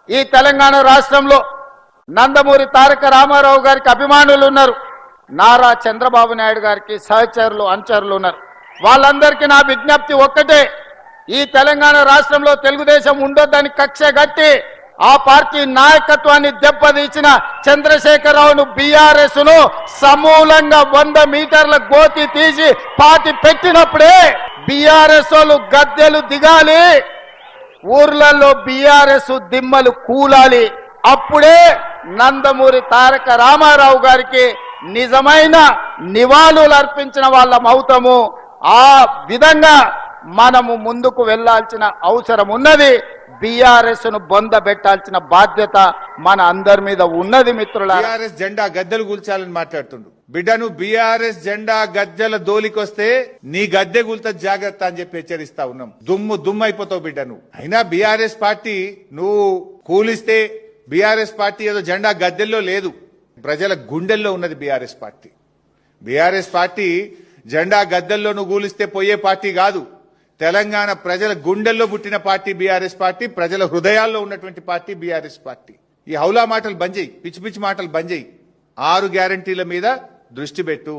ఈ తెలంగాణ రాష్ట్రంలో నందమూరి తారక రామారావు గారికి అభిమానులు ఉన్నారు, నారా చంద్రబాబు నాయుడు గారికి సహచరులు అనుచరులు ఉన్నారు. వాళ్ళందరికీ నా విజ్ఞప్తి ఒక్కటే, ఈ తెలంగాణ రాష్ట్రంలో తెలుగుదేశం ఉండొద్దని కక్ష గట్టి ఆ పార్టీ నాయకత్వాన్ని దెబ్బతీసిన చంద్రశేఖరరావును బీఆర్ఎస్ ను సమూలంగా 100 మీటర్ల గోతి తీసి పార్టీ పెట్టినప్పుడే బీఆర్ఎస్ వాళ్ళు గద్దెలు దిగాలి, ఊర్లలో బీఆర్ఎస్ దిమ్మలు కూలాలి. అప్పుడే నందమూరి తారక రామారావు గారికి నిజమైన నివాళులు అర్పించిన వాళ్ళం అవుతాము. ఆ విధంగా మనము ముందుకు వెళ్లాల్సిన అవసరం ఉన్నది. బీఆర్ఎస్ ను బొంద పెట్టాల్సిన బాధ్యత మన అందరి మీద ఉన్నది. మిత్రులారా, బీఆర్ఎస్ జెండా గద్దెలు కూల్చాలని మాట్లాడుతుండు. బిడ్డను బీఆర్ఎస్ జెండా గద్దెల దోలికొస్తే నీ గద్దె కూల్త జాగ్రత్త అని చెప్పి హెచ్చరిస్తా ఉన్నాం. దుమ్ము అయిపోతావు బిడ్డ నువ్వు. అయినా బీఆర్ఎస్ పార్టీ నువ్వు కూలిస్తే బీఆర్ఎస్ పార్టీ ఏదో జెండా గద్దెల్లో లేదు, ప్రజల గుండెల్లో ఉన్నది బీఆర్ఎస్ పార్టీ. బీఆర్ఎస్ పార్టీ జెండా గద్దెల్లో నువ్వు కూలిస్తే పోయే పార్టీ కాదు. తెలంగాణ ప్రజల గుండెల్లో పుట్టిన పార్టీ బీఆర్ఎస్ పార్టీ, ప్రజల హృదయాల్లో ఉన్నటువంటి పార్టీ బీఆర్ఎస్ పార్టీ. ఈ హౌలా మాటలు బంద్ చేయి, పిచ్చి పిచ్చి మాటలు బంద్ చేయి. 6 గ్యారంటీల మీద దృష్టి పెట్టు.